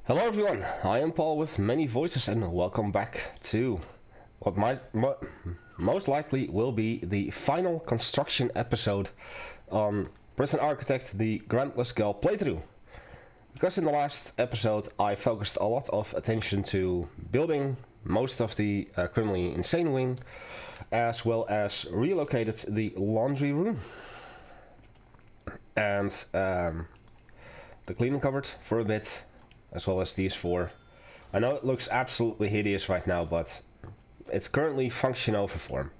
Hello everyone, I am Paul with many voices and welcome back to what most likely will be the final construction episode on Prison Architect, the Grantless playthrough. Because in the last episode I focused a lot of attention to building most of the criminally insane wing, as well as relocated the laundry room and the cleaning cupboard for a bit, as well as these four. I know it looks absolutely hideous right now, but it's currently function over form.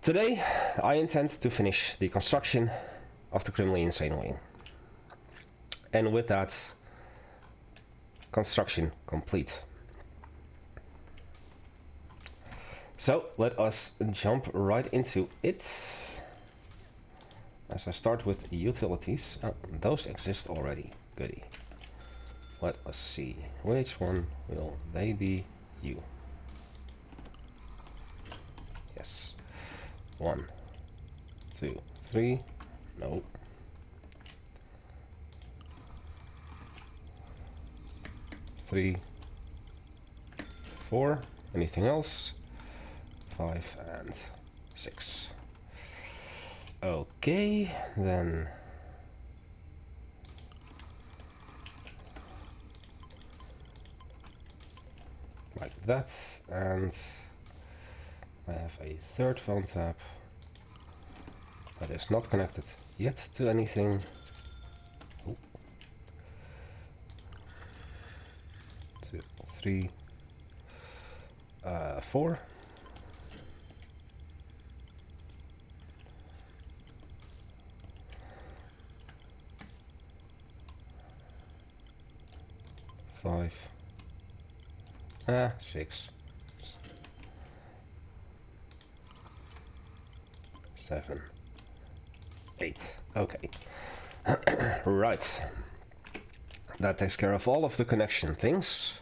Today I intend to finish the construction of the criminally insane wing. And with that, construction complete. So let us jump right into it. As I start with utilities. Oh, those exist already. Goody. Let us see. Which one will they be? You. Yes. 1, 2, 3. No. 3, 4. Anything else? 5 and 6. Okay, then like that, and I have a third phone tap that is not connected yet to anything. Oh. 2, 3, 4. 5, 6, 7, 8. Okay. Right. That takes care of all of the connection things.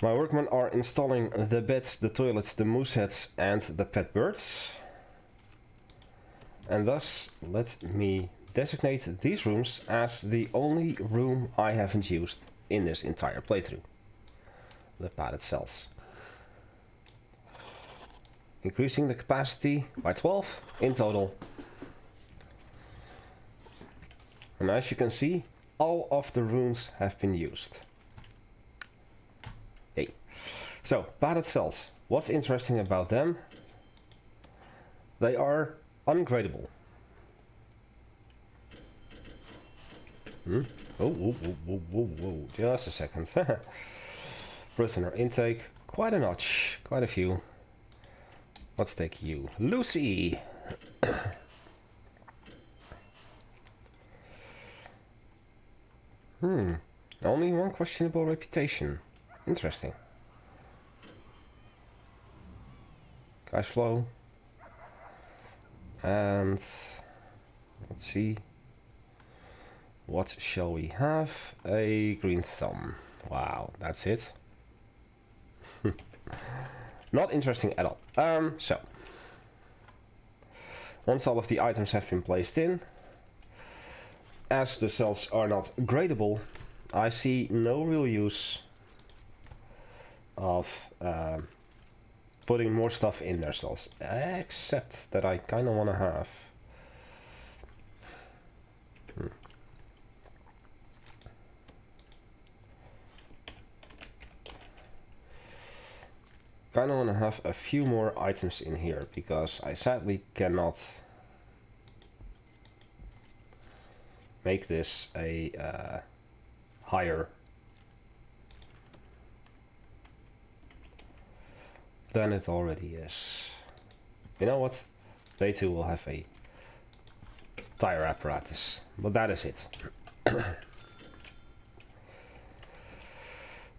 My workmen are installing the beds, the toilets, the moose heads, and the pet birds. And thus, let me designate these rooms as the only room I haven't used in this entire playthrough. The padded cells. Increasing the capacity by 12 in total. And as you can see, all of the rooms have been used. Hey. So, padded cells. What's interesting about them? They are ungradable. Oh, whoa, whoa, whoa, whoa, just a second. Prisoner intake, quite a notch, quite a few. Let's take you. Lucy! Only one questionable reputation. Interesting. Cash flow. And let's see. What shall we have? A green thumb. Wow, that's it. Not interesting at all. So once all of the items have been placed in, as the cells are not gradable, I see no real use of putting more stuff in their cells, except that I kind of want to have a few more items in here, because I sadly cannot make this a higher than it already is. You know what? They too will have a tire apparatus, but that is it.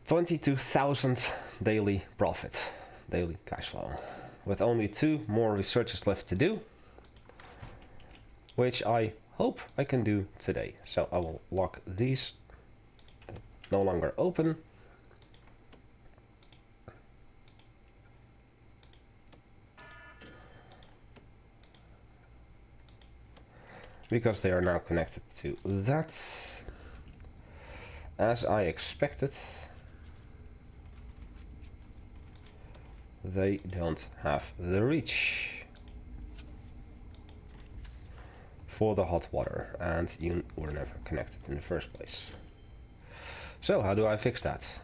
22,000 daily profit. Daily cash flow, with only 2 more researches left to do, which I hope I can do today. So I will lock these, no longer open. Because they are now connected to that. as I expected, they don't have the reach for the hot water, and you were never connected in the first place. So how do I fix that?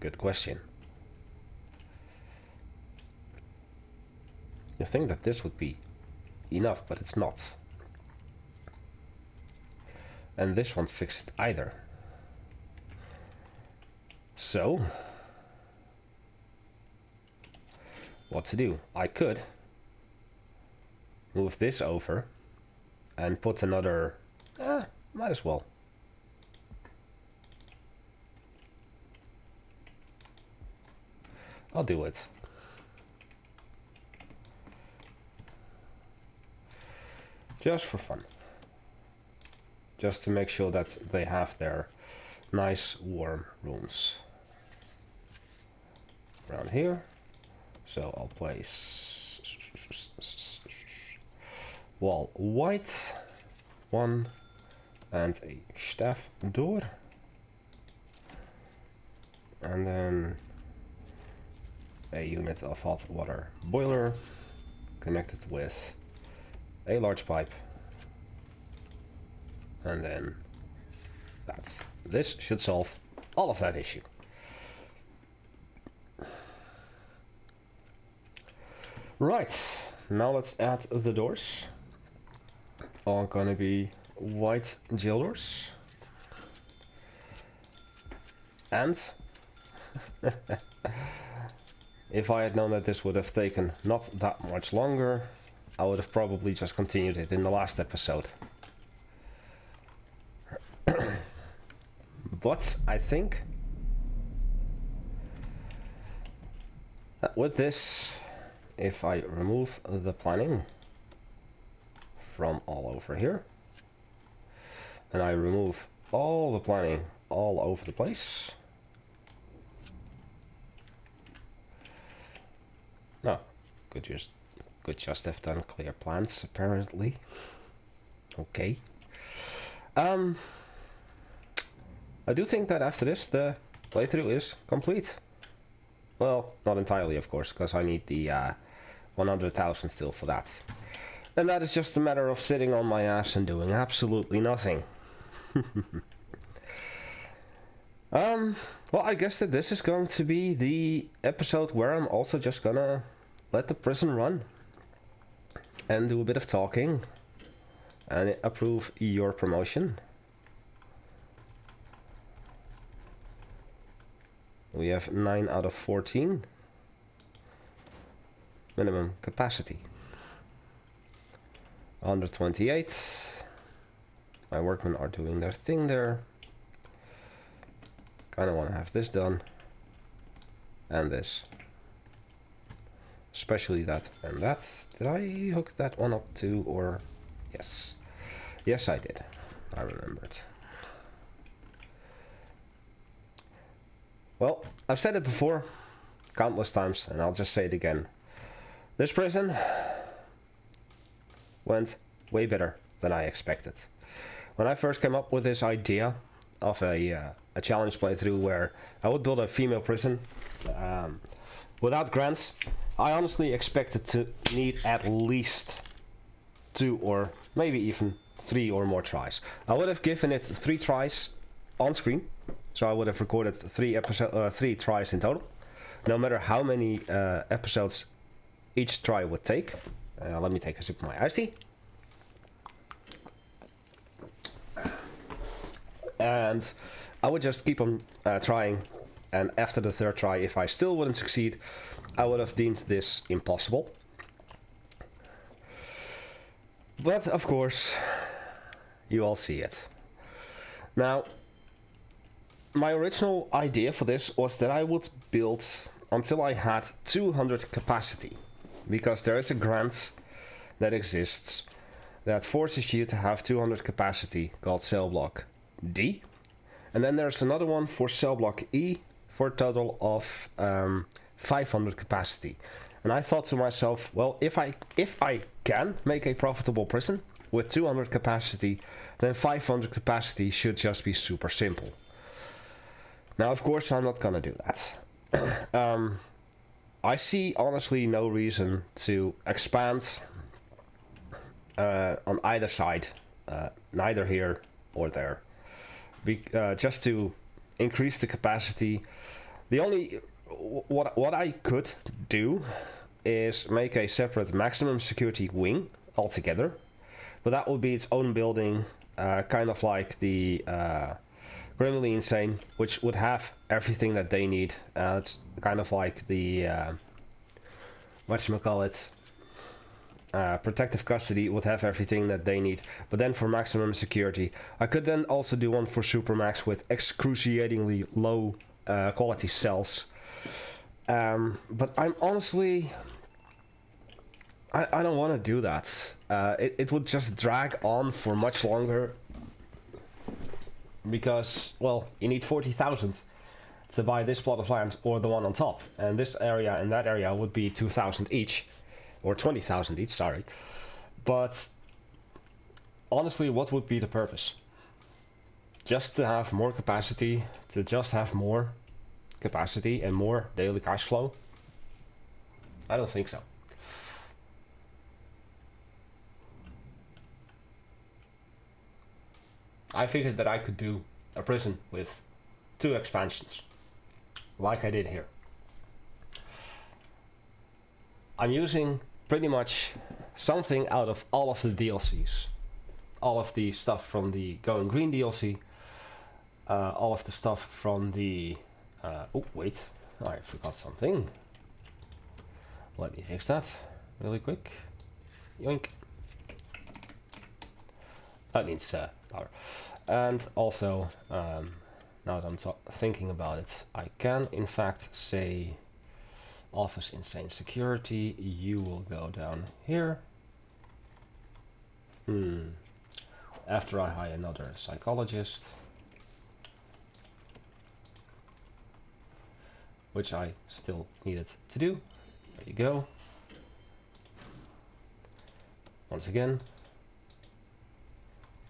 Good question. You think that this would be enough, but it's not. And this won't fix it either. So, what to do? I could move this over and put another... might as well. I'll do it. Just for fun. Just to make sure that they have their nice warm rooms around here. So I'll place wall white, 1, and a staff door, and then a unit of hot water boiler connected with a large pipe, and then that. This should solve all of that issue. Right, now let's add the doors. All gonna be white jail doors. And if I had known that this would have taken not that much longer, I would have probably just continued it in the last episode. But I think that with this, if I remove the planning from all over here, and I remove all the planning all over the place. No, could just have done clear plans apparently. Okay. I do think that after this the playthrough is complete. Well, not entirely of course, because I need the 100,000 still for that. And that is just a matter of sitting on my ass and doing absolutely nothing. Well, I guess that this is going to be the episode where I'm also just gonna let the prison run and do a bit of talking and approve your promotion. We have 9 out of 14 minimum capacity. 128. My workmen are doing their thing there. Kinda want to have this done. And this. Especially that and that. Did I hook that one up too, or... Yes. Yes, I did. I remembered. Well, I've said it before countless times, and I'll just say it again. This prison went way better than I expected. When I first came up with this idea of a challenge playthrough where I would build a female prison without grants, I honestly expected to need at least 2 or maybe even 3 or more tries. I would have given it 3 tries on screen, so I would have recorded 3 tries in total, no matter how many episodes each try would take. Let me take a sip of my iced tea. And I would just keep on trying, and after the 3rd try, if I still wouldn't succeed, I would have deemed this impossible. But of course, you all see it. Now, my original idea for this was that I would build until I had 200 capacity, because there is a grant that exists that forces you to have 200 capacity called cell block D, and then there's another one for cell block E for a total of 500 capacity. And I thought to myself, well, if I can make a profitable prison, with 200 capacity, then 500 capacity should just be super simple. Now, of course, I'm not gonna do that. I see honestly no reason to expand on either side, neither here or there. Just to increase the capacity. The only what I could do is make a separate maximum security wing altogether, but that would be its own building, kind of like the Criminally Insane, which would have everything that they need. It's kind of like the whatchamacallit, Protective Custody would have everything that they need, but then for maximum security I could then also do one for Supermax with excruciatingly low quality cells. But I'm honestly, I don't want to do that. It would just drag on for much longer, because, well, you need 40,000 to buy this plot of land or the one on top, and this area and that area would be 2,000 each, or 20,000 each, sorry. But honestly, what would be the purpose? Just to have more capacity, to just have more capacity and more daily cash flow? I don't think so. I figured that I could do a prison with 2 expansions, like I did here. I'm using pretty much something out of all of the DLCs. All of the stuff from the Going Green DLC, all of the stuff from the... oh, wait, I forgot something. Let me fix that really quick. Yoink. That means power. And also, now that I'm thinking about it, I can in fact say Office Insane Security, you will go down here. After I hire another psychologist, which I still needed to do. There you go. Once again,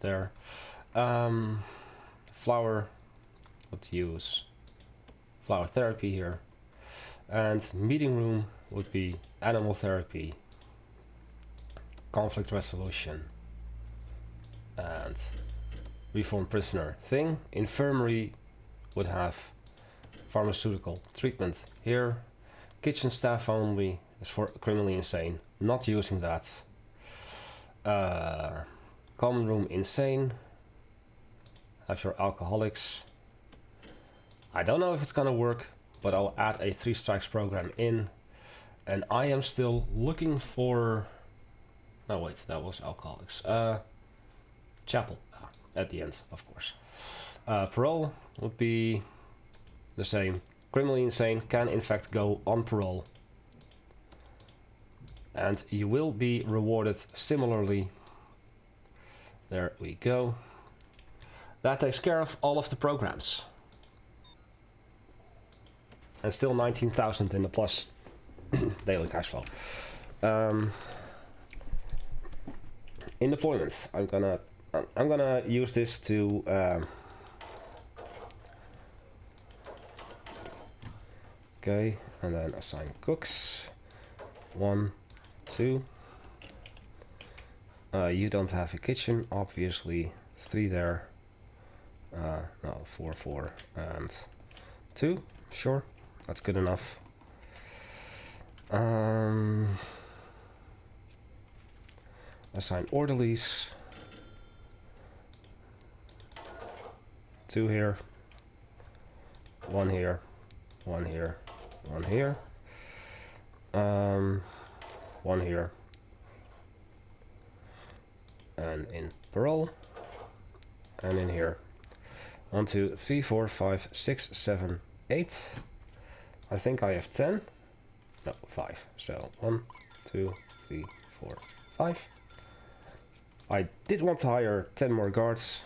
there. Flower, would use flower therapy here, and meeting room would be animal therapy, conflict resolution, and reform prisoner thing. Infirmary would have pharmaceutical treatment here. Kitchen staff only is for Criminally Insane, not using that. Common room insane, have your alcoholics. I don't know if it's gonna work, but I'll add a 3 strikes program in, and I am still looking for... No wait, that was alcoholics. Chapel, at the end, of course. Parole would be the same. Criminally Insane can in fact go on parole, and you will be rewarded similarly. There we go. That takes care of all of the programs. And still 19,000 in the plus daily cash flow. In deployment, I'm gonna use this to okay, and then assign cooks. 1, 2. You don't have a kitchen, obviously. 3 there. No, 4, 4, and 2. Sure, that's good enough. Assign orderlies. 2 here. 1 here. 1 here. 1 here. 1 here. And in parole. And in here. 1, 2, 3, 4, 5, 6, 7, 8. I think I have 10. No, 5. So 1, 2, 3, 4, 5. I did want to hire 10 more guards.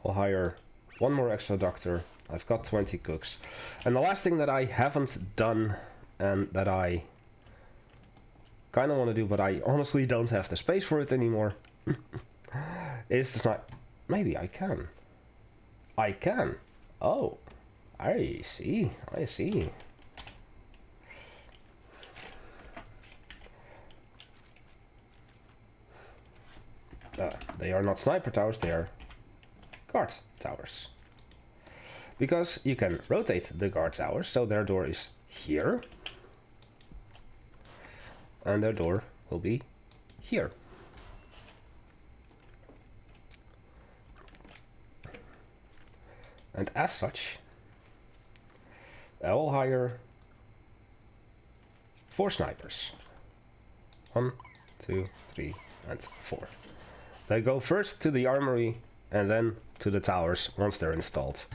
I'll hire 1 more extra doctor. I've got 20 cooks. And the last thing that I haven't done, and that I kind of want to do, but I honestly don't have the space for it anymore, is the snipe. Maybe I can. I can. Oh, I see. I see. They are not sniper towers, they are guard towers. Because you can rotate the guard towers, so their door is here. And their door will be here. And as such, I will hire 4 snipers. 1, 2, 3, and 4. They go first to the armory and then to the towers once they're installed.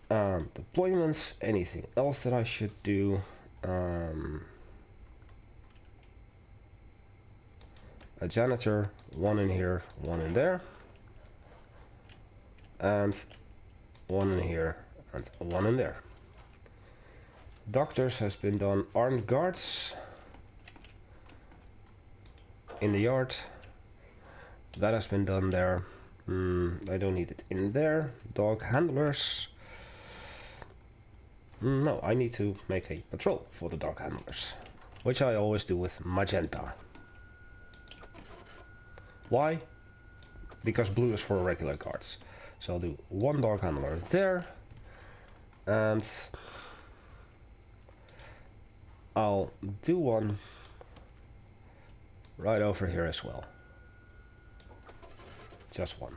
Deployments, anything else that I should do? A janitor, 1 in here, 1 in there. And 1 in here and 1 in there. Doctors has been done. Armed guards in the yard. That has been done there. I don't need it in there. Dog handlers. No, I need to make a patrol for the dog handlers, which I always do with magenta. Why? Because blue is for regular guards. So I'll do 1 dog handler there, and I'll do 1 right over here as well. Just 1.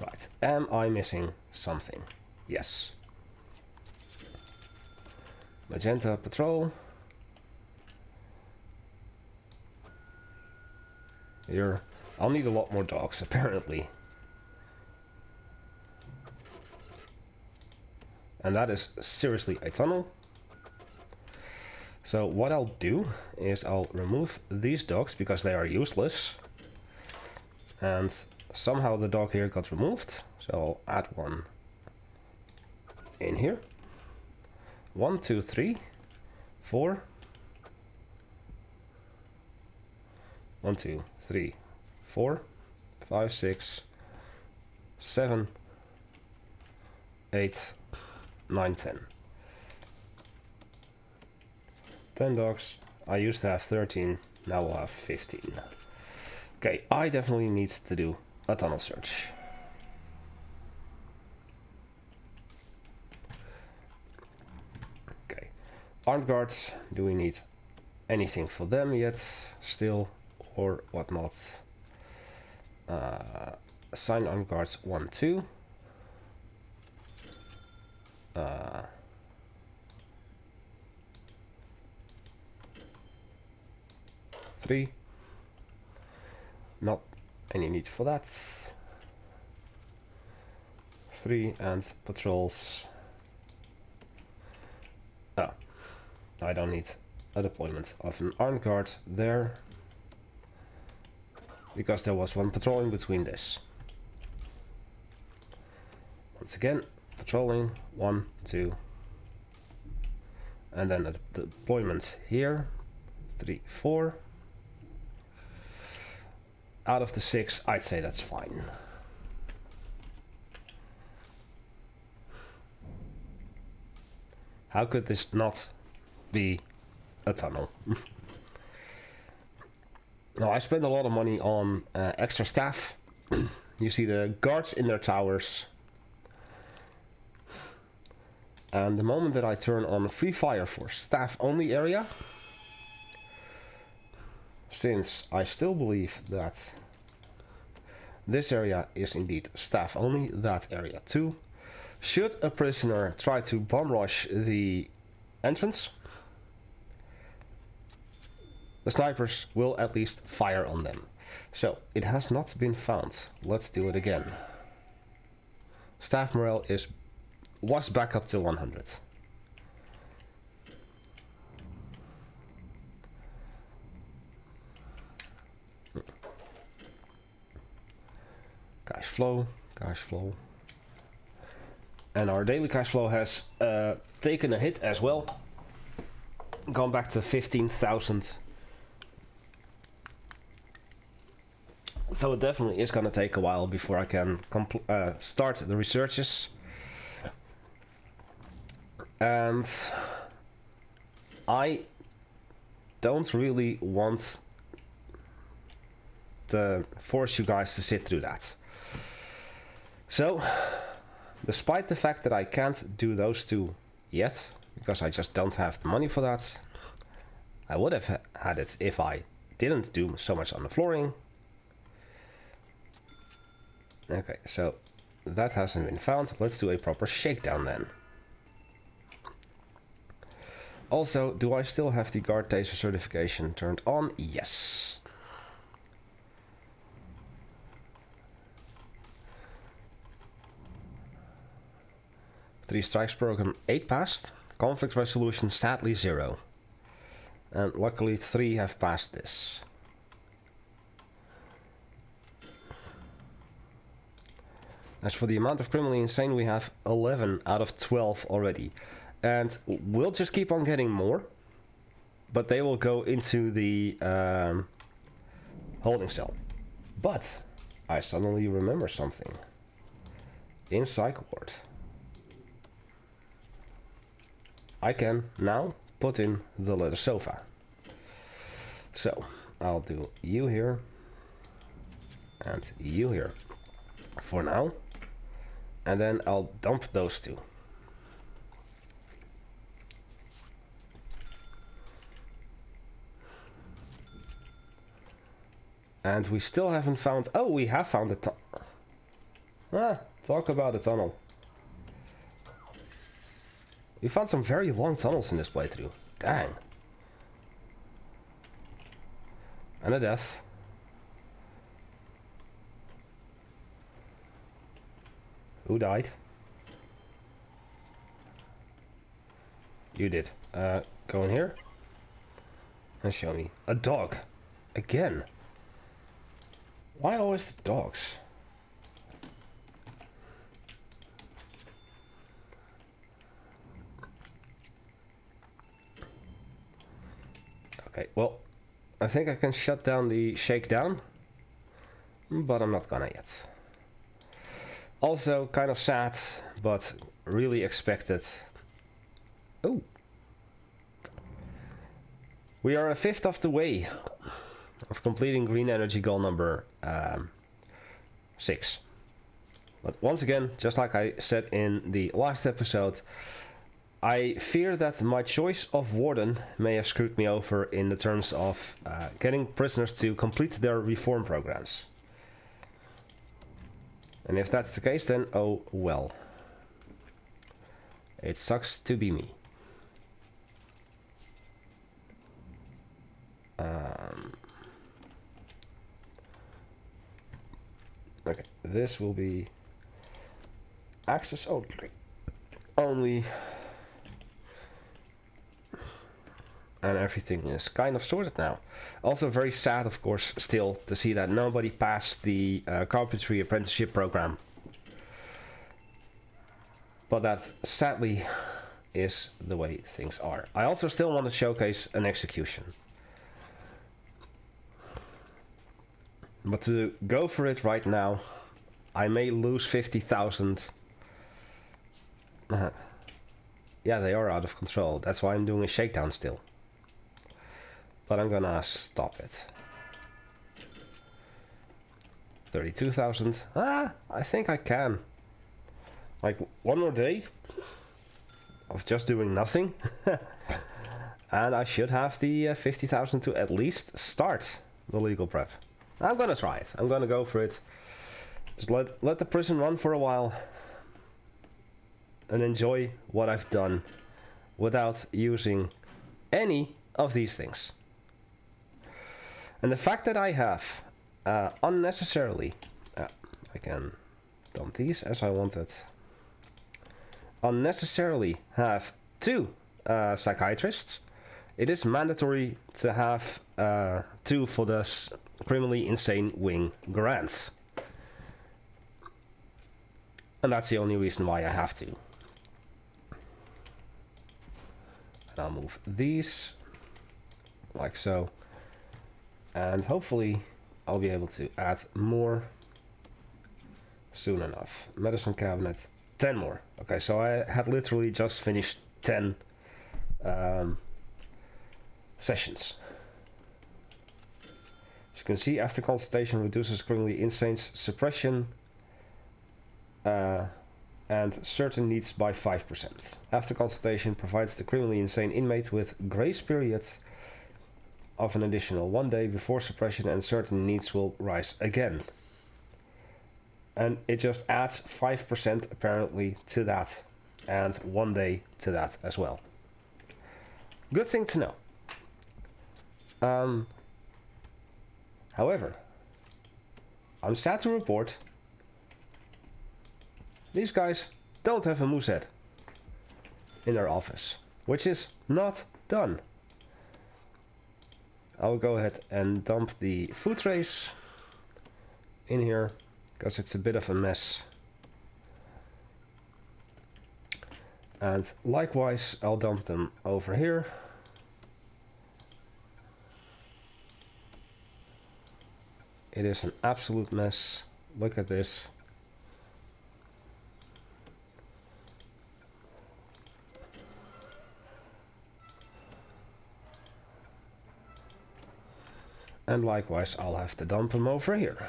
Right, am I missing something? Yes. Magenta patrol. Here. I'll need a lot more dogs, apparently. And that is seriously a tunnel. So what I'll do is I'll remove these dogs because they are useless. And somehow the dog here got removed. So I'll add 1 in here. 1, 2, 3, 4. 1, 2, 3, 4, 5, 6, 7, 8, 9, 10. 10 dogs. I used to have 13, now we'll have 15. Okay, I definitely need to do a tunnel search. Okay, armed guards, do we need anything for them yet still or whatnot? Assign armed guards 1, 2. 3. Not any need for that. 3 and patrols. I don't need a deployment of an armed guard there, because there was 1 patrolling between this. Once again, patrolling 1, 2, and then a deployment here, 3, 4. Out of the 6, I'd say that's fine. How could this not be a tunnel? Now, I spend a lot of money on extra staff. You see the guards in their towers. And the moment that I turn on free fire for staff only area, since I still believe that this area is indeed staff only, that area too, should a prisoner try to bomb rush the entrance, the snipers will at least fire on them. So it has not been found. Let's do it again. Staff morale was back up to 100. Cash flow. And our daily cash flow has taken a hit as well. gone back to 15,000. So it definitely is gonna take a while before I can start the researches. And I don't really want to force you guys to sit through that. So, despite the fact that I can't do those two yet, because I just don't have the money for that, I would have had it if I didn't do so much on the flooring. Okay, so that hasn't been found. Let's do a proper shakedown then. Also, do I still have the guard taser certification turned on? Yes. Three strikes program 8 passed. Conflict resolution sadly 0. And luckily 3 have passed this. As for the amount of criminally insane, we have 11 out of 12 already. And we'll just keep on getting more. But they will go into the holding cell. But I suddenly remember something. In Psych Ward, I can now put in the leather sofa. So I'll do you here and you here for now. And then I'll dump those two. And we still haven't found... Oh, we have found a tunnel. Talk about a tunnel. We found some very long tunnels in this playthrough. Dang. And a death. Who died? You did. Go in here. And show me. A dog. Again. Why always the dogs? Okay, well, I think I can shut down the shakedown, but I'm not gonna yet. Also, kind of sad, but really expected. Oh. We are a fifth of the way of completing green energy goal number 6. But once again, just like I said in the last episode, I fear that my choice of warden may have screwed me over in the terms of getting prisoners to complete their reform programs. And if that's the case, then oh well. It sucks to be me. Okay, this will be access only. And everything is kind of sorted now. Also very sad, of course, still to see that nobody passed the carpentry apprenticeship program. But that sadly is the way things are. I also still want to showcase an execution. But to go for it right now, I may lose 50,000. Yeah, they are out of control. That's why I'm doing a shakedown still. But I'm gonna stop it. 32,000. I think I can. Like one more day of just doing nothing. And I should have the 50,000 to at least start the legal prep. I'm gonna try it. I'm gonna go for it. Just let the prison run for a while. And enjoy what I've done without using any of these things. And the fact that I have unnecessarily, I can dump these as I wanted, unnecessarily have 2 psychiatrists. It is mandatory to have 2 for the criminally insane wing grants. And that's the only reason why I have to. And I'll move these like so. And hopefully I'll be able to add more soon enough. Medicine cabinet, 10 more. Okay, so I had literally just finished 10 sessions. As you can see, after consultation reduces criminally insane's suppression and certain needs by 5%. After consultation provides the criminally insane inmate with grace period of an additional 1 day before suppression and certain needs will rise again. And it just adds 5% apparently to that, and 1 day to that as well. Good thing to know. However, I'm sad to report these guys don't have a moose head in their office, which is not done. I'll go ahead and dump the food trays in here because it's a bit of a mess. And likewise, I'll dump them over here. It is an absolute mess. Look at this. And likewise, I'll have to dump them over here.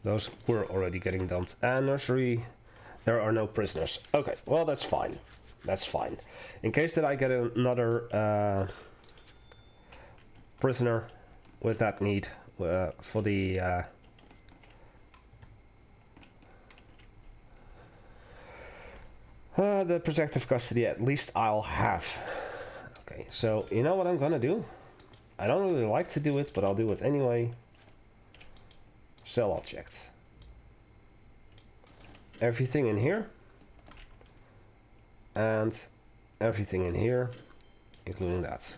Those were already getting dumped. And nursery, there are no prisoners. Okay, well that's fine. That's fine. In case that I get another prisoner with that need for the protective custody, at least I'll have. Okay, so you know what I'm gonna do? I don't really like to do it, but I'll do it anyway. Cell object. Everything in here. And everything in here, including that.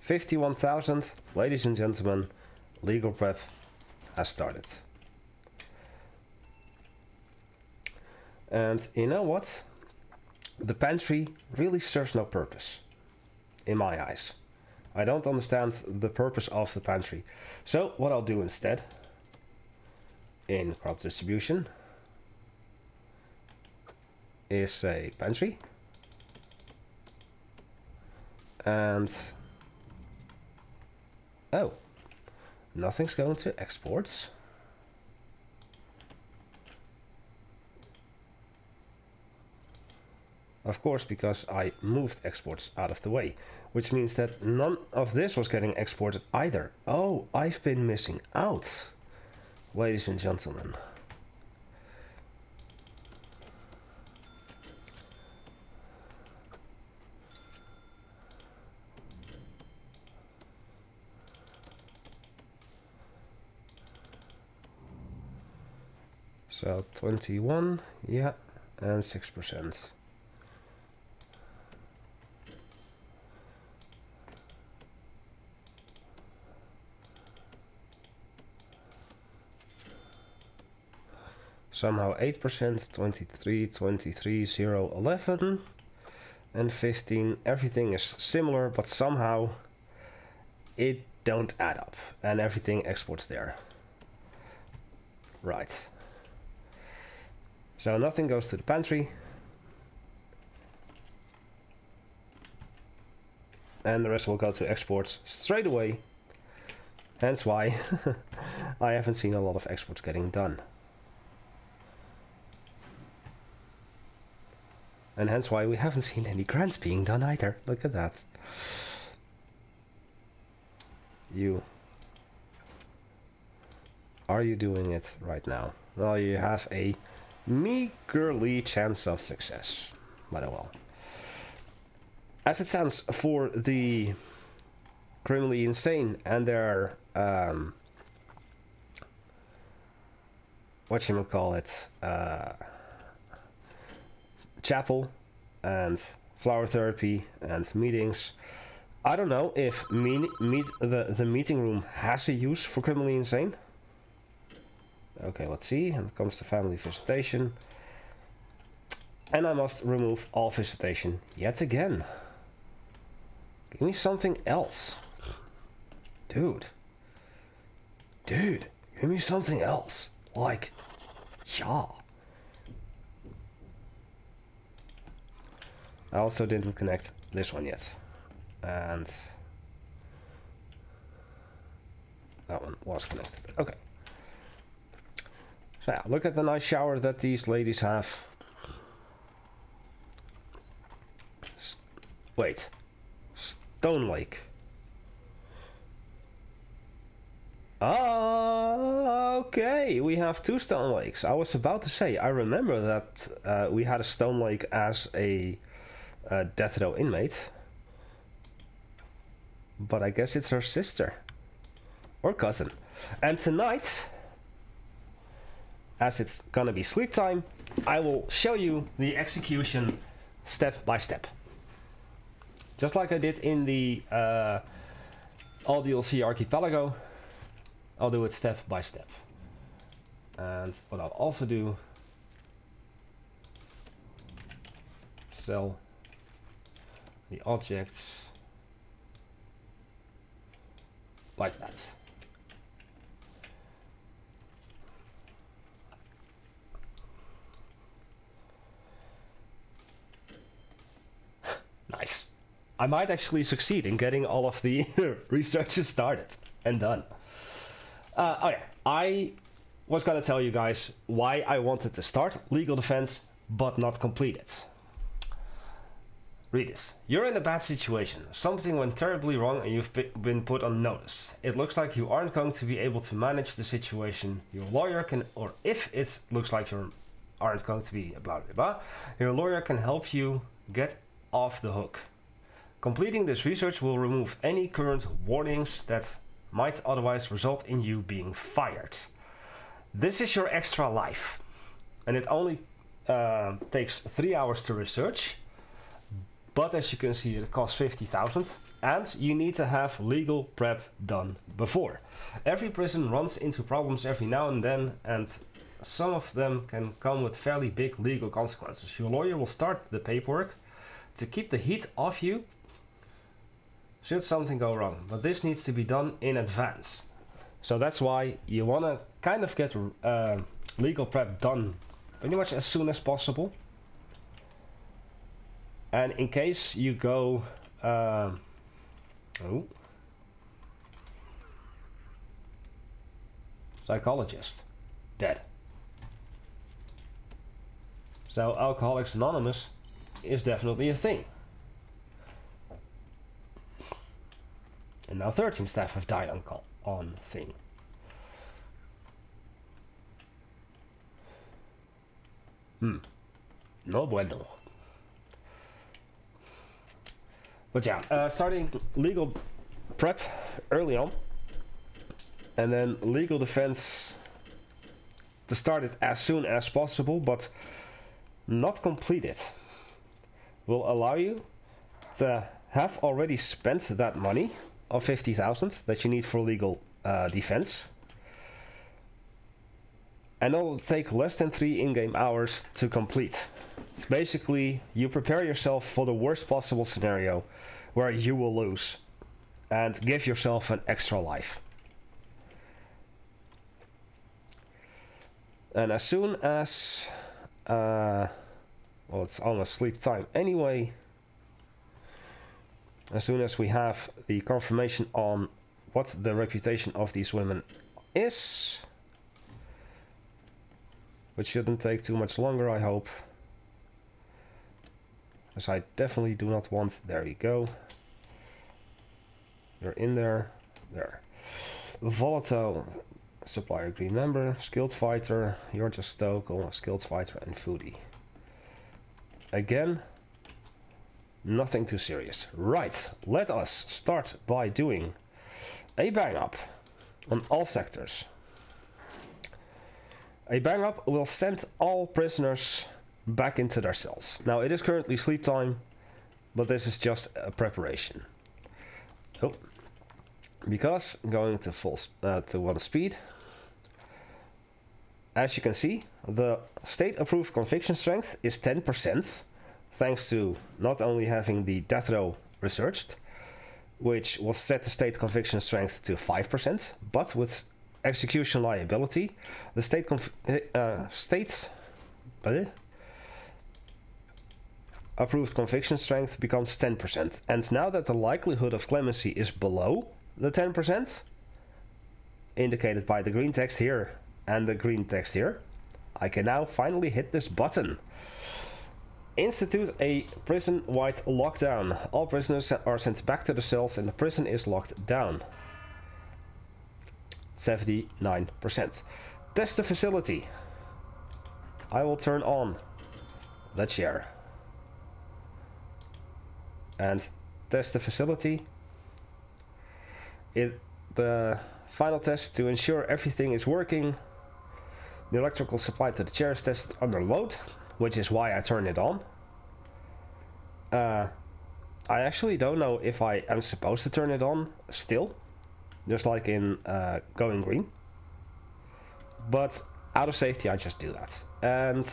51,000, ladies and gentlemen, legal prep has started. And you know what? The pantry really serves no purpose, in my eyes. I don't understand the purpose of the pantry. So what I'll do instead, in crop distribution, is a pantry. And oh, nothing's going to exports. Of course, because I moved exports out of the way, which means that none of this was getting exported either. Oh, I've been missing out, ladies and gentlemen. So 21, yeah, and 6%. Somehow 8%, 23, 23, 0, 11, and 15. Everything is similar, but somehow it don't add up, and everything exports there. Right. So nothing goes to the pantry. And the rest will go to exports straight away. Hence why I haven't seen a lot of exports getting done. And hence why we haven't seen any grants being done either. Look at that. Are you doing it right now? Well, you have a meagerly chance of success. But oh well. As it stands for the criminally insane and their whatchamacallit, chapel and flower therapy and meetings, I don't know if the meeting room has a use for criminally insane. Okay, let's see. And it comes to family visitation. And I must remove all visitation yet again. Give me something else. Dude, give me something else. Like, yeah. I also didn't connect this one yet. And that one was connected. Okay. So yeah, look at the nice shower that these ladies have. Wait. Stone Lake. Okay, we have 2 Stone Lakes. I was about to say, I remember that we had a Stone Lake as a death row inmate. But I guess it's her sister. Or cousin. And tonight, as it's gonna be sleep time, I will show you the execution step by step. Just like I did in the All DLC Archipelago, I'll do it step by step. And what I'll also do, sell the objects like that. Nice. I might actually succeed in getting all of the researches started and done. Oh yeah, I was gonna tell you guys why I wanted to start legal defense but not complete it. Read this. You're in a bad situation. Something went terribly wrong and you've been put on notice. It looks like you aren't going to be able to manage the situation. Your lawyer can, or if it looks like you aren't going to be blah blah blah, your lawyer can help you get off the hook. Completing this research will remove any current warnings that might otherwise result in you being fired. This is your extra life, and it only takes 3 hours to research, but as you can see it costs 50,000 and you need to have legal prep done before. Every prison runs into problems every now and then, and some of them can come with fairly big legal consequences. Your lawyer will start the paperwork to keep the heat off you should something go wrong, but this needs to be done in advance. So that's why you want to kind of get legal prep done pretty much as soon as possible. And in case you go psychologist, dead. So Alcoholics Anonymous is definitely a thing. And now 13 staff have died on thing. No bueno. But yeah, starting legal prep early on. And then legal defense to start it as soon as possible, but not complete it. Will allow you to have already spent that money of 50,000 that you need for legal defense, and it'll take less than 3 in-game hours to complete. It's basically you prepare yourself for the worst possible scenario where you will lose and give yourself an extra life. And as soon as well, it's almost sleep time anyway. As soon as we have the confirmation on what the reputation of these women is, which shouldn't take too much longer, I hope, as I definitely do not want. There we go. You're in there. There. Volatile supplier green member, skilled fighter, you're just Stokel, skilled fighter, and foodie. Again, nothing too serious. Right, let us start by doing a bang up on all sectors. A bang up will send all prisoners back into their cells. Now it is currently sleep time, but this is just a preparation. Oh, because going to to 1 speed, as you can see, the state-approved conviction strength is 10%, thanks to not only having the death row researched, which will set the state conviction strength to 5%, but with execution liability, the state approved conviction strength becomes 10%. And now that the likelihood of clemency is below the 10%, indicated by the green text here and the green text here, I can now finally hit this button. Institute a prison-wide lockdown. All prisoners are sent back to the cells and the prison is locked down. 79%. Test the facility. I will turn on the chair and test the facility. The final test to ensure everything is working. The electrical supply to the chair is tested under load, which is why I turned it on. I actually don't know if I am supposed to turn it on still, just like in going green. But out of safety, I just do that. And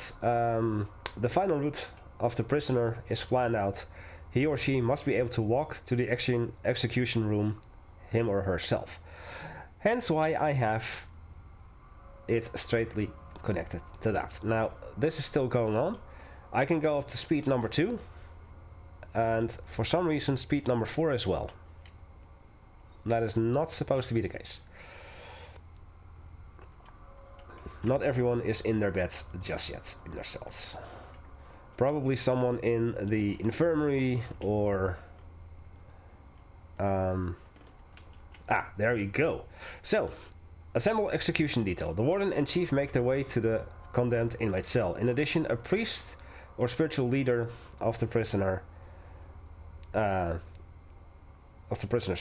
the final route of the prisoner is planned out. He or she must be able to walk to the execution room, him or herself. Hence why I have it straightly connected to that. Now, this is still going on. I can go up to speed number 2, and for some reason speed number 4 as well. That is not supposed to be the case. Not everyone is in their beds just yet, in their cells. Probably someone in the infirmary or... there we go. So, assemble execution detail. The warden and chief make their way to the condemned inmate cell. In addition, a priest or spiritual leader of the prisoner's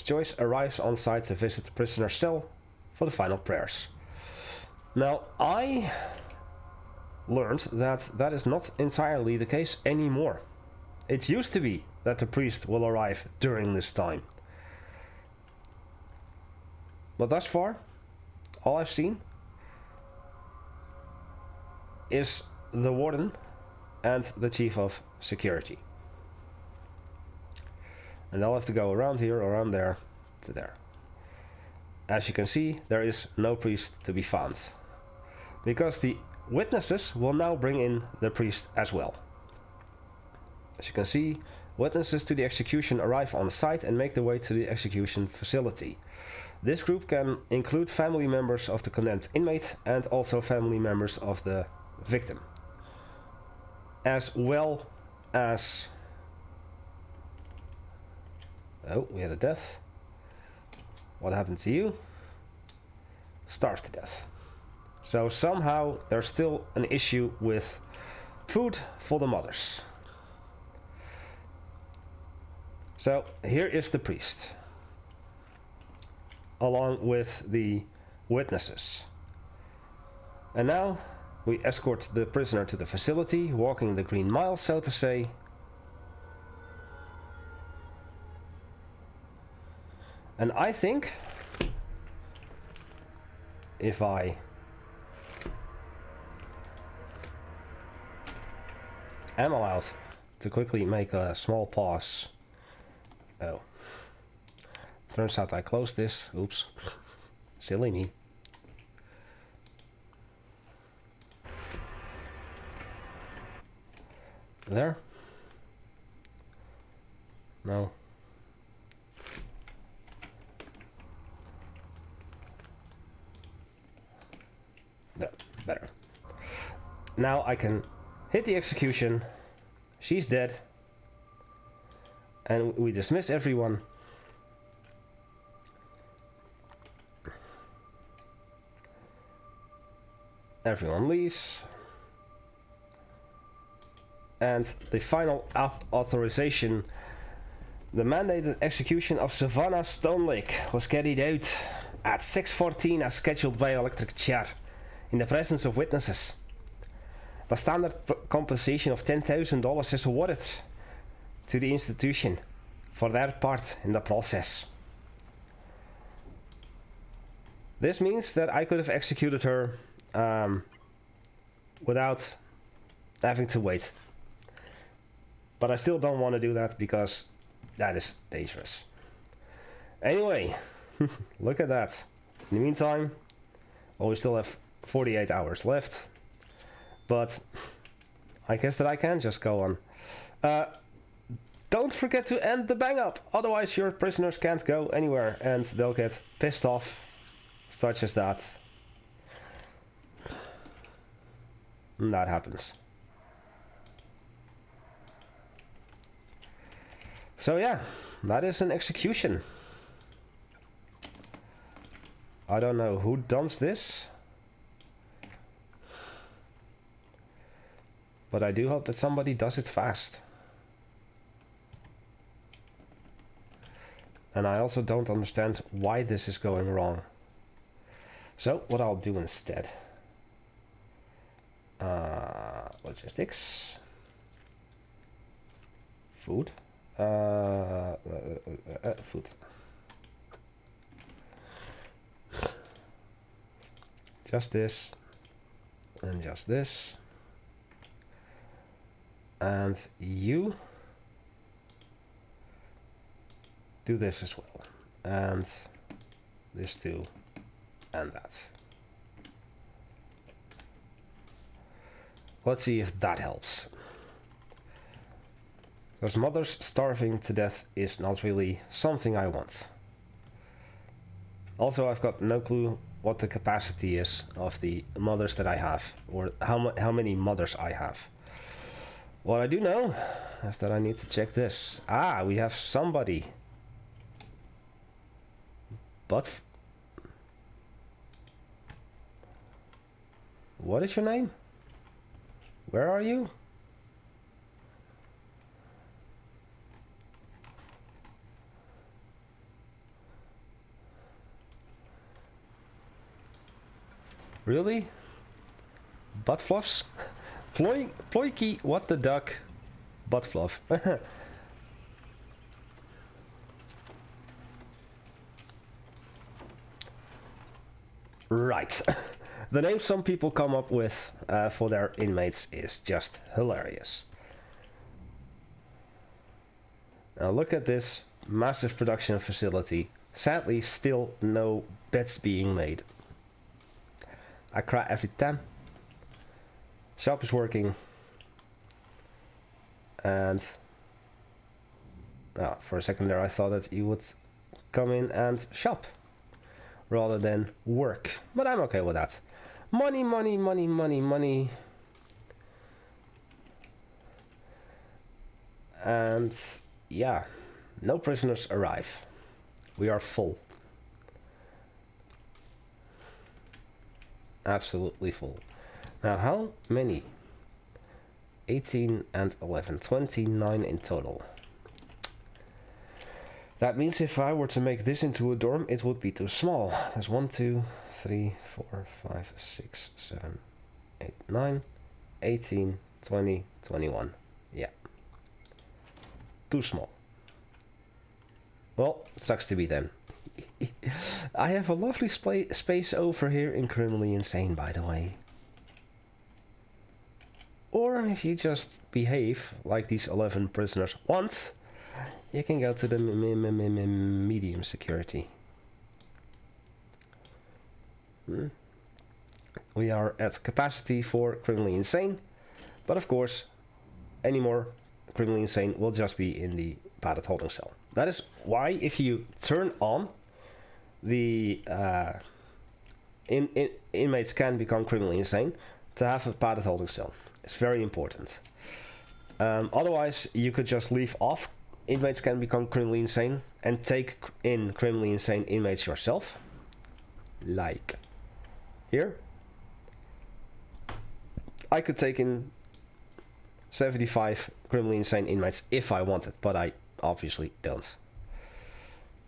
choice arrives on site to visit the prisoner's cell for the final prayers. Now, I learned that that is not entirely the case anymore. It used to be that the priest will arrive during this time. But thus far, all I've seen is the warden and the chief of security. And I'll have to go around here, around there, to there. As you can see, there is no priest to be found, because the witnesses will now bring in the priest as well. As you can see, witnesses to the execution arrive on site and make their way to the execution facility. This group can include family members of the condemned inmate and also family members of the victim, as well as... Oh, we had a death. What happened to you? Starved to death. So somehow there's still an issue with food for the mothers. So here is the priest, along with the witnesses. And now we escort the prisoner to the facility, walking the green mile, so to say. And I think if I am allowed to quickly make a small pause. Oh. Turns out I closed this. Oops. Silly me. There? No. No, better. Now I can hit the execution. She's dead. And we dismiss everyone. Everyone leaves. And the final authorization. The mandated execution of Savannah Stone Lake was carried out at 6:14 as scheduled by electric chair, in the presence of witnesses. The standard compensation of $10,000 is awarded to the institution for their part in the process. This means that I could have executed her without having to wait. But I still don't want to do that because that is dangerous. Anyway, look at that. In the meantime, well, we still have 48 hours left. But I guess that I can just go on. Don't forget to end the bang up, otherwise your prisoners can't go anywhere and they'll get pissed off, such as that. And that happens. So yeah, that is an execution. I don't know who dumps this, but I do hope that somebody does it fast. And I also don't understand why this is going wrong. So what I'll do instead. Logistics. Food. Food. Just this. And just this. And you do this as well, and this too, and that. Let's see if that helps. Because mothers starving to death is not really something I want. Also, I've got no clue what the capacity is of the mothers that I have, or how many mothers I have. What I do know is that I need to check this. Ah, we have somebody. But what is your name? Where are you? Really? Butt fluffs? Ploiky, what the duck? Butt fluff. Right. The name some people come up with for their inmates is just hilarious. Now look at this massive production facility. Sadly, still no beds being made. I cry every time. Shop is working. And for a second there I thought that you would come in and shop rather than work. But I'm okay with that. Money, money, money, money, money. And yeah, no prisoners arrive. We are full. Absolutely full. Now how many? 18 and 11, 29 in total. That means if I were to make this into a dorm, it would be too small. There's 1, 2, 3, 4, 5, 6, 7, 8, 9, 18, 20, 21. Yeah. Too small. Well, sucks to be them. I have a lovely space over here in Criminally Insane, by the way. Or if you just behave like these 11 prisoners want, you can go to the medium security. We are at capacity for Criminally Insane, but of course, any more Criminally Insane will just be in the padded holding cell. That is why if you turn on the inmates can become criminally insane, to have a padded holding cell. It's very important. Otherwise, you could just leave off inmates can become criminally insane and take in criminally insane inmates yourself. Like here. I could take in 75 criminally insane inmates if I wanted, but I obviously don't.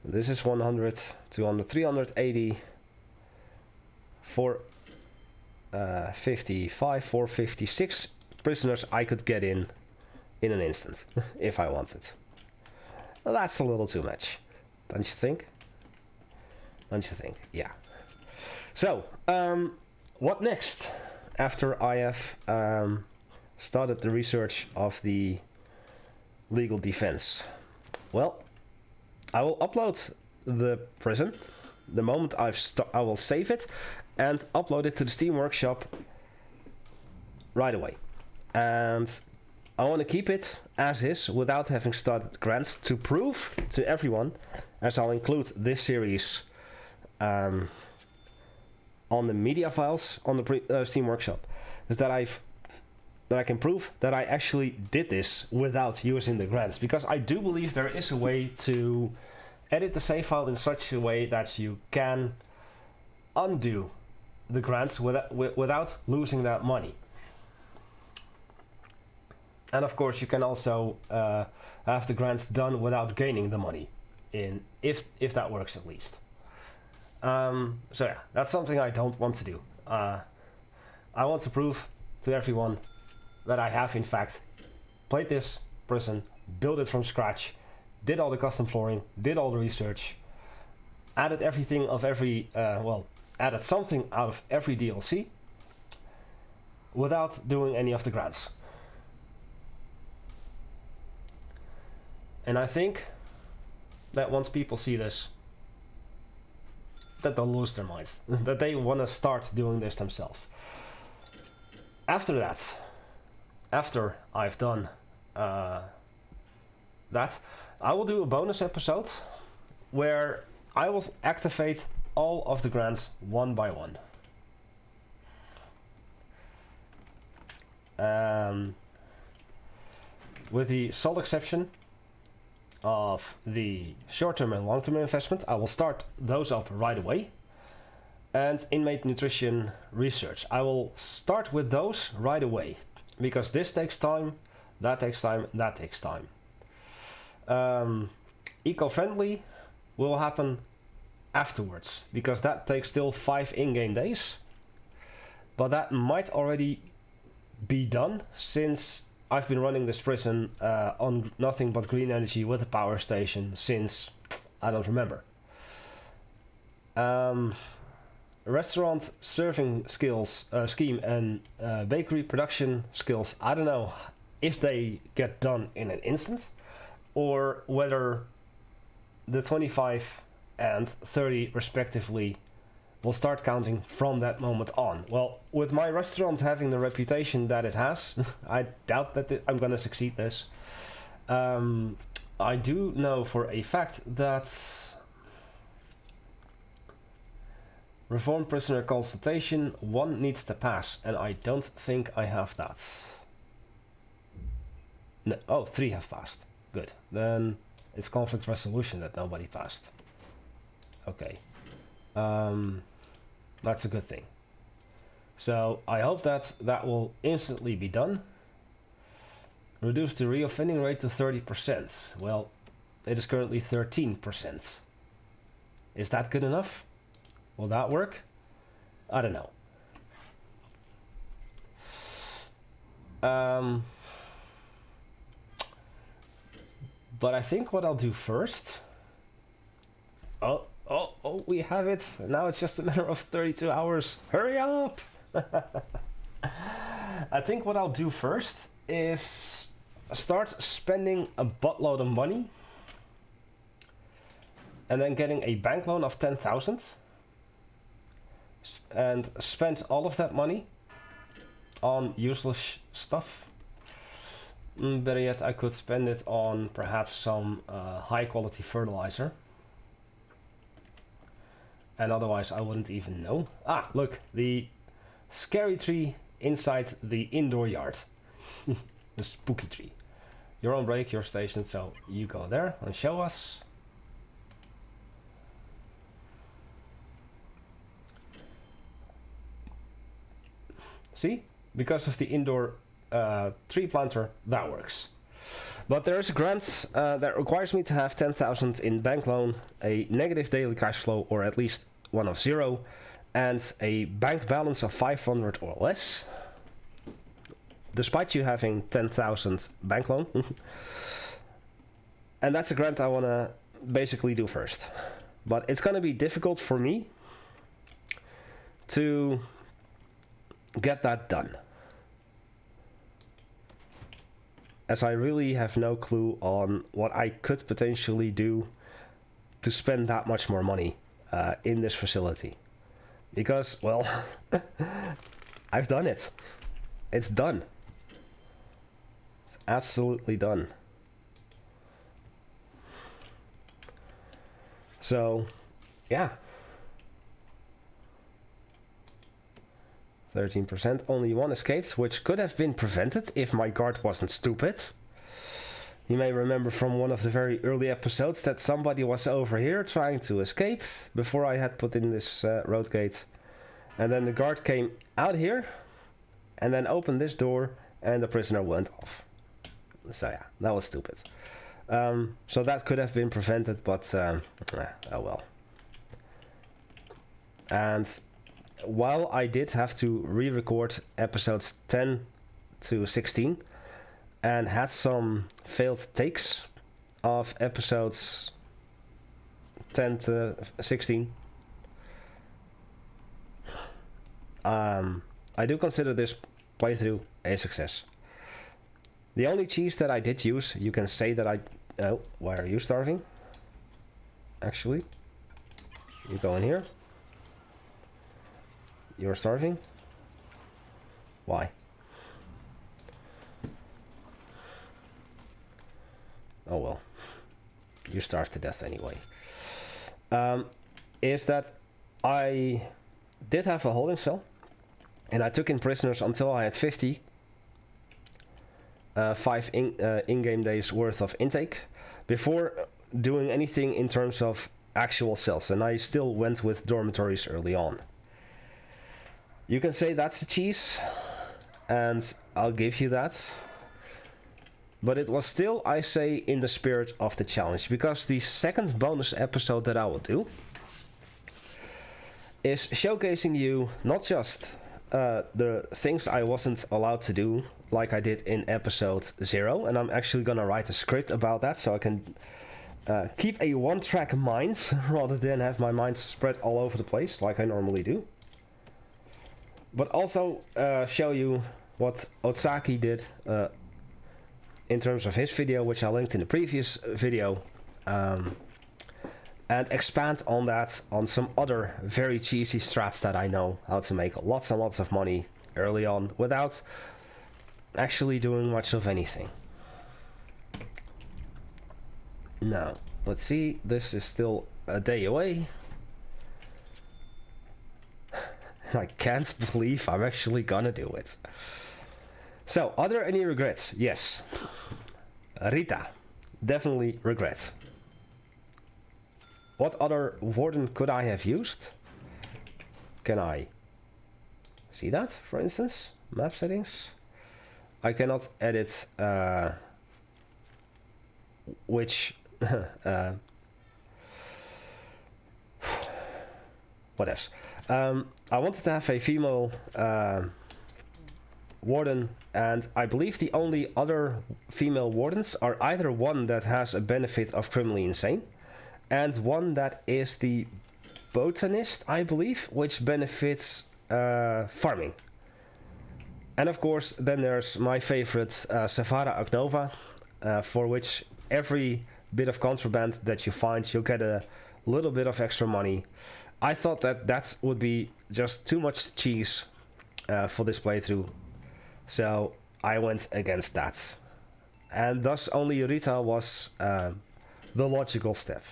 This is 100, 200, 380, 455, 456 prisoners I could get in an instant if I wanted. Well, that's a little too much, don't you think? Don't you think? Yeah. So, what next? After I have started the research of the legal defense. Well, I will upload the prison the moment I will save it and upload it to the Steam Workshop right away. And I want to keep it as is without having started grants to prove to everyone, as I'll include this series on the media files on the Steam Workshop, is that I can prove that I actually did this without using the grants, because I do believe there is a way to edit the save file in such a way that you can undo the grants without losing that money. And of course you can also have the grants done without gaining the money, if that works at least. So yeah, that's something I don't want to do. I want to prove to everyone that I have in fact played this prison, built it from scratch, did all the custom flooring, did all the research, added everything of every, added something out of every DLC without doing any of the grants. And I think that once people see this, that they'll lose their minds, that they want to start doing this themselves. After that, after I've done that, I will do a bonus episode where I will activate all of the grants one by one. With the sole exception of the short-term and long-term investment, I will start those up right away. And inmate nutrition research, I will start with those right away, because this takes time, that takes time, that takes time. Eco-friendly will happen afterwards, because that takes still 5 in-game days. But that might already be done, since I've been running this prison on nothing but green energy with a power station since I don't remember. Restaurant serving skills scheme and bakery production skills, I don't know if they get done in an instant or whether the 25 and 30 respectively will start counting from that moment on. Well, with my restaurant having the reputation that it has, I doubt that I'm gonna succeed this. I do know for a fact that Reformed Prisoner Consultation 1 needs to pass, and I don't think I have that. No, oh, 3 have passed. Good. Then it's conflict resolution that nobody passed. Okay. That's a good thing. So I hope that will instantly be done. Reduce the reoffending rate to 30%. Well, it is currently 13%. Is that good enough? Will that work? I don't know. But I think what I'll do first... Oh, we have it. Now it's just a matter of 32 hours. Hurry up! I think what I'll do first is start spending a buttload of money and then getting a bank loan of 10,000 and spend all of that money on useless stuff. Better yet, I could spend it on perhaps some high quality fertilizer. And otherwise I wouldn't even know. Ah, look, the scary tree inside the indoor yard. The spooky tree. You're on break, you're stationed, so you go there and show us. See? Because of the indoor tree planter, that works. But there is a grant that requires me to have 10,000 in bank loan, a negative daily cash flow, or at least one of 0, and a bank balance of 500 or less, despite you having 10,000 bank loan. And that's a grant I want to basically do first. But it's going to be difficult for me to get that done. As I really have no clue on what I could potentially do to spend that much more money in this facility. Because, well, I've done it. It's done. It's absolutely done. So, yeah. 13%, only one escaped, which could have been prevented if my guard wasn't stupid. You may remember from one of the very early episodes that somebody was over here trying to escape before I had put in this road gate. And then the guard came out here and then opened this door and the prisoner went off. So yeah, that was stupid. So that could have been prevented, but oh well. And while I did have to re-record episodes 10 to 16 and had some failed takes of episodes 10 to 16, I do consider this playthrough a success. The only cheese that I did use, you can say that oh, why are you starving? Actually, you go in here. You're starving? Why? Oh well. You starved to death anyway. Is that I did have a holding cell. And I took in prisoners until I had 50. 5 in-game days worth of intake. Before doing anything in terms of actual cells. And I still went with dormitories early on. You can say that's a cheese, and I'll give you that. But it was still, I say, in the spirit of the challenge, because the second bonus episode that I will do is showcasing you not just the things I wasn't allowed to do, like I did in episode 0, and I'm actually gonna write a script about that so I can keep a one-track mind rather than have my mind spread all over the place like I normally do. But also show you what Otsaki did in terms of his video, which I linked in the previous video, and expand on that on some other very cheesy strats that I know how to make lots and lots of money early on without actually doing much of anything. Now, let's see, this is still a day away. I can't believe I'm actually gonna do it. So, are there any regrets? Yes. Rita. Definitely regret. What other warden could I have used? Can I see that, for instance? Map settings. I cannot edit which... what else? I wanted to have a female warden, and I believe the only other female wardens are either one that has a benefit of criminally insane, and one that is the botanist, I believe, which benefits farming. And of course, then there's my favorite Savara Agnova, for which every bit of contraband that you find, you'll get a little bit of extra money. I thought that that would be just too much cheese for this playthrough, so I went against that. And thus only Rita was the logical step.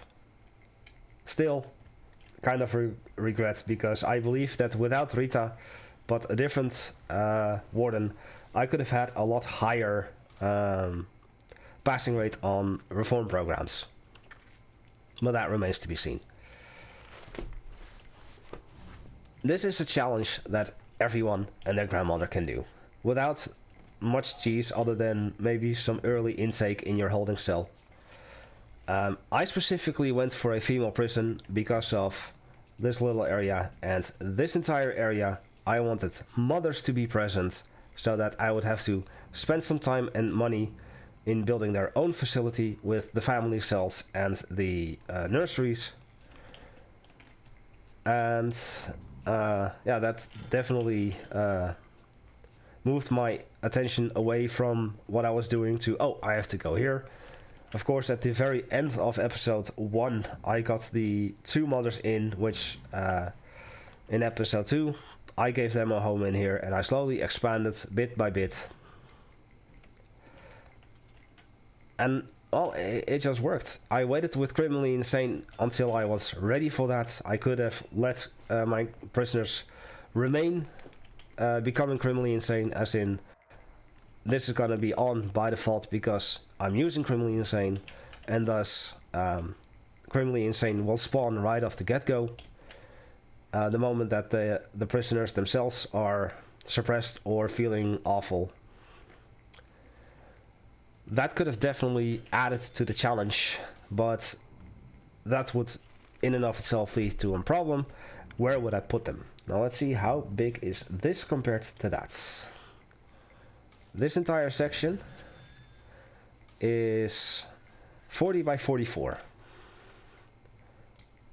Still, kind of regret, because I believe that without Rita, but a different warden, I could have had a lot higher passing rate on reform programs. But that remains to be seen. This is a challenge that everyone and their grandmother can do, without much cheese other than maybe some early intake in your holding cell. I specifically went for a female prison because of this little area, and this entire area I wanted mothers to be present so that I would have to spend some time and money in building their own facility with the family cells and the nurseries. And yeah, that definitely moved my attention away from what I was doing to, oh, I have to go here. Of course, at the very end of episode 1, I got the 2 mothers in, which in episode 2, I gave them a home in here, and I slowly expanded bit by bit. And, well, it just worked. I waited with Criminally Insane until I was ready for that. I could have let my prisoners remain becoming Criminally Insane, as in, this is gonna be on by default because I'm using Criminally Insane, and thus Criminally Insane will spawn right off the get-go. The moment that the prisoners themselves are suppressed or feeling awful. That could have definitely added to the challenge, but that would in and of itself lead to a problem. Where would I put them? Now let's see, how big is this compared to that. This entire section is 40 by 44.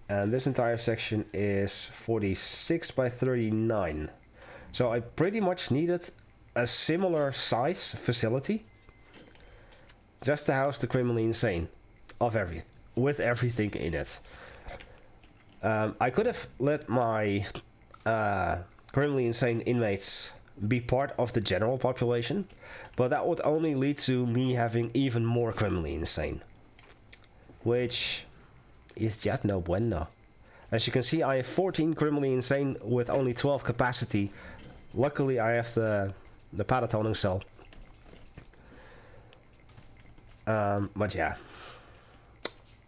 And this entire section is 46 by 39. So I pretty much needed a similar size facility just to house the Criminally Insane with everything in it. I could have let my Criminally Insane inmates be part of the general population, but that would only lead to me having even more Criminally Insane, which is just no bueno. As you can see, I have 14 Criminally Insane with only 12 capacity. Luckily, I have the paratoning cell. But yeah,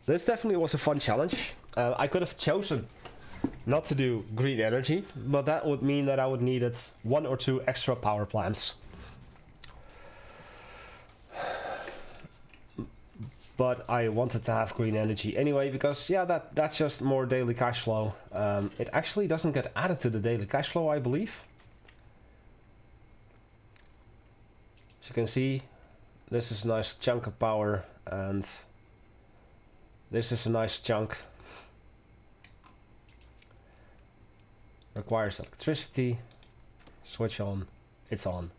this definitely was a fun challenge. I could have chosen not to do green energy, but that would mean that I would need 1 or 2 extra power plants. But I wanted to have green energy anyway, because yeah, that's just more daily cash flow. It actually doesn't get added to the daily cash flow, I believe. As you can see, this is a nice chunk of power, and this is a nice chunk. Requires electricity. Switch on, it's on.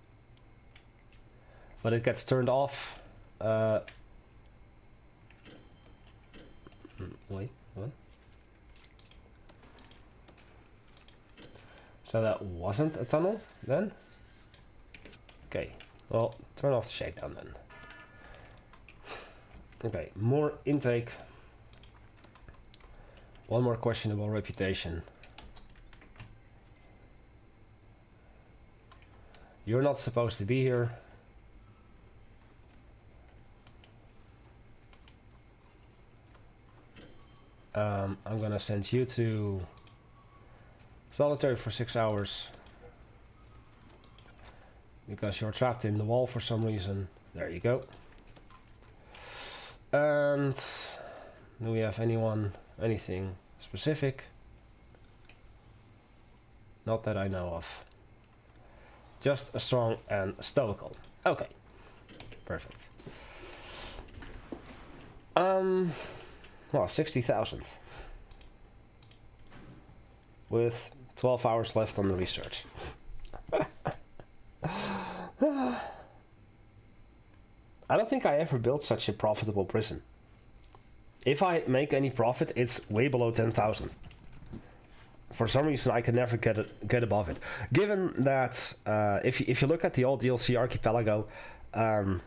But it gets turned off. Wait, what? So that wasn't a tunnel then? Okay, well, turn off the shakedown then. Okay, more intake. One more questionable reputation. You're not supposed to be here. I'm gonna send you to solitary for 6 hours because you're trapped in the wall for some reason. There you go. And do we have anything specific? Not that I know of. Just a strong and stoical. Okay, perfect. Well, 60,000 with 12 hours left on the research. I don't think I ever built such a profitable prison. If I make any profit, it's way below 10,000. For some reason, I can never get above it. Given that, if you look at the old DLC Archipelago, I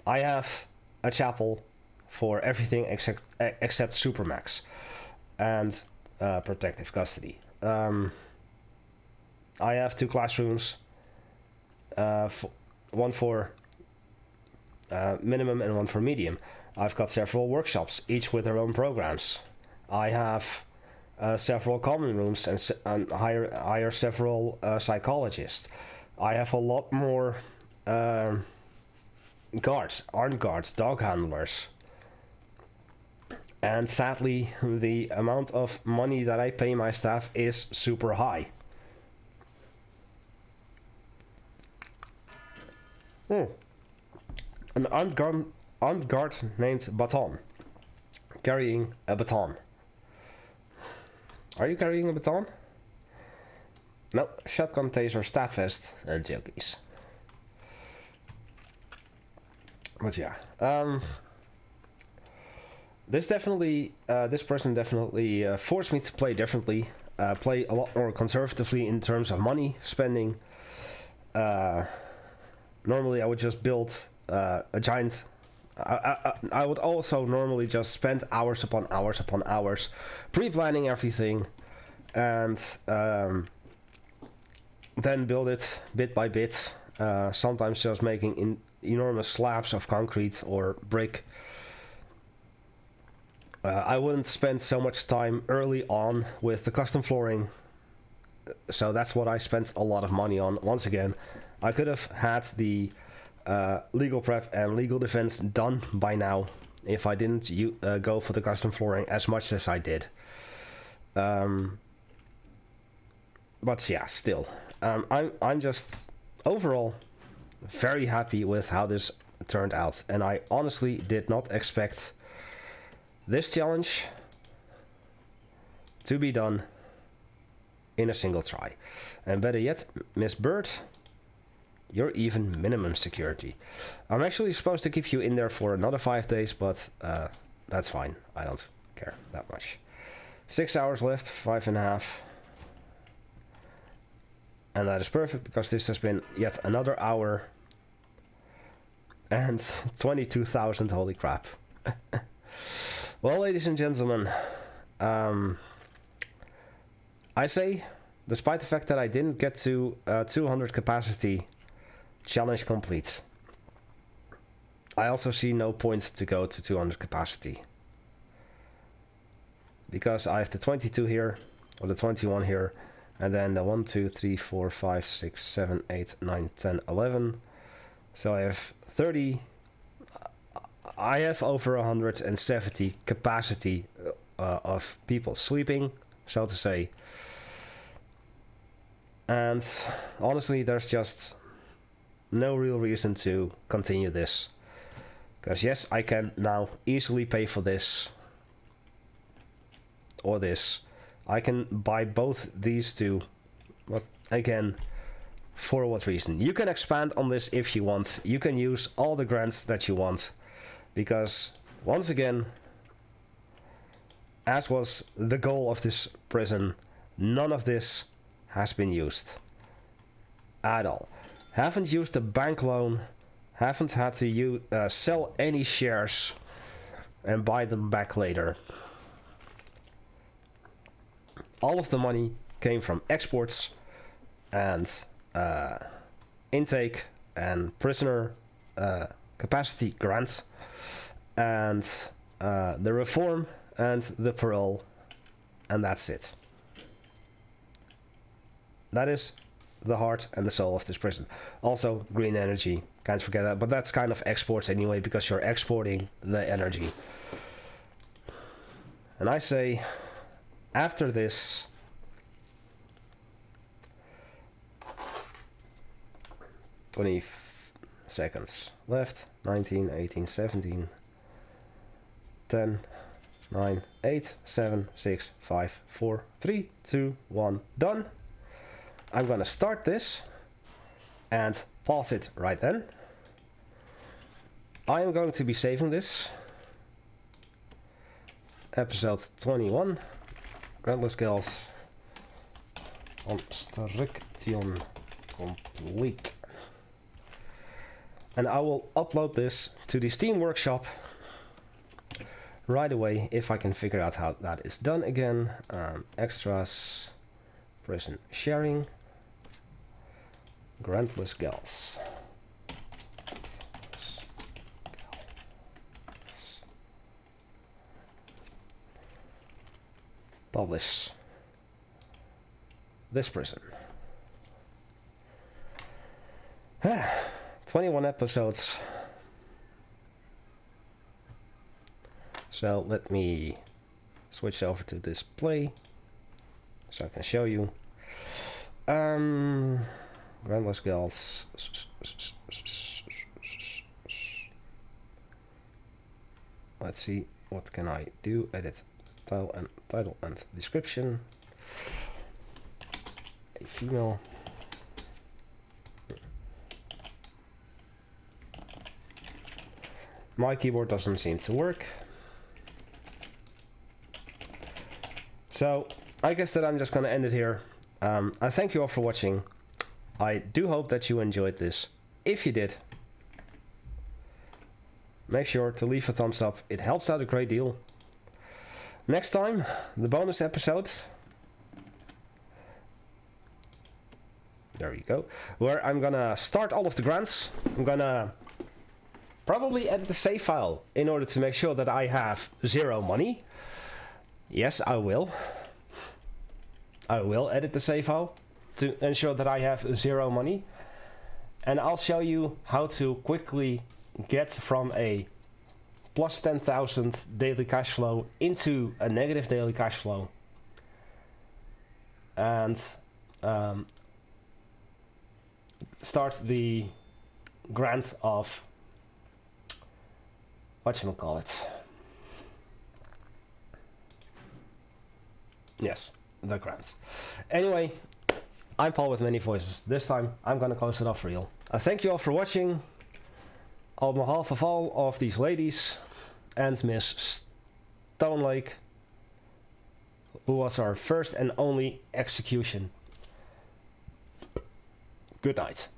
have a chapel for everything except Supermax and protective custody. I have 2 classrooms, one for minimum and one for medium. I've got several workshops, each with their own programs. I have several common rooms and hire several psychologists. I have a lot more guards, armed guards, dog handlers. And sadly, the amount of money that I pay my staff is super high. An armed guard named Baton, carrying a baton. Are you carrying a baton? No, shotgun, taser, stab vest, and jail keys. But yeah, this person definitely forced me to play differently, play a lot more conservatively in terms of money spending. Normally I would just build a giant. I would also normally just spend hours upon hours upon hours pre-planning everything, and then build it bit by bit. Sometimes just making enormous slabs of concrete or brick. I wouldn't spend so much time early on with the custom flooring, so that's what I spent a lot of money on. Once again, I could have had the legal prep and legal defense done by now if I didn't go for the custom flooring as much as I did. But yeah, still, I'm just overall very happy with how this turned out, and I honestly did not expect this challenge to be done in a single try. And better yet, Miss Bird, you're even minimum security. I'm actually supposed to keep you in there for another 5 days, but that's fine. I don't care that much. 6 hours left, 5.5. And that is perfect, because this has been yet another hour and 22,000, holy crap. Well, ladies and gentlemen, I say, despite the fact that I didn't get to 200 capacity, challenge complete. I also see no point to go to 200 capacity, because I have the 22 here, or the 21 here, and then the 1, 2, 3, 4, 5, 6, 7, 8, 9, 10, 11. So I have 30. I have over 170 capacity of people sleeping, so to say. And honestly, there's just no real reason to continue this. Because yes, I can now easily pay for this or this. I can buy both these two, but again, for what reason? You can expand on this if you want. You can use all the grants that you want, because once again, as was the goal of this prison, none of this has been used at all. Haven't used the bank loan, haven't had to sell any shares and buy them back later. All of the money came from exports and intake and prisoner capacity grants, and the reform and the parole, and that's it. That is the heart and the soul of this prison. Also, green energy, can't forget that, but that's kind of exports anyway, because you're exporting the energy. And I say, after this, seconds left. 19, 18, 17, 10, 9, 8, 7, 6, 5, 4, 3, 2, 1, done. I'm gonna start this and pause it right then. I am going to be saving this. Episode 21, Grantless Girls Construction complete. And I will upload this to the Steam Workshop right away, if I can figure out how that is done again. Extras, prison sharing, Grantless Gals. Publish this prison. 21 episodes. So let me switch over to display so I can show you. Grantless Girls. Let's see, what can I do? Edit title and description. a female. My keyboard doesn't seem to work. So I guess that I'm just gonna end it here. I thank you all for watching. I do hope that you enjoyed this. If you did, make sure to leave a thumbs up. It helps out a great deal. Next time, the bonus episode. There you go. Where I'm gonna start all of the grants. I'm gonna probably edit the save file in order to make sure that I have 0 money. Yes, I will. I will edit the save file to ensure that I have 0 money. And I'll show you how to quickly get from a plus 10,000 daily cash flow into a negative daily cash flow. And start the grant of whatchamacallit. Yes, the grant. Anyway, I'm Paul with many voices. This time I'm gonna close it off real. I thank you all for watching. On behalf of all of these ladies and Miss Stone Lake, who was our first and only execution. Good night.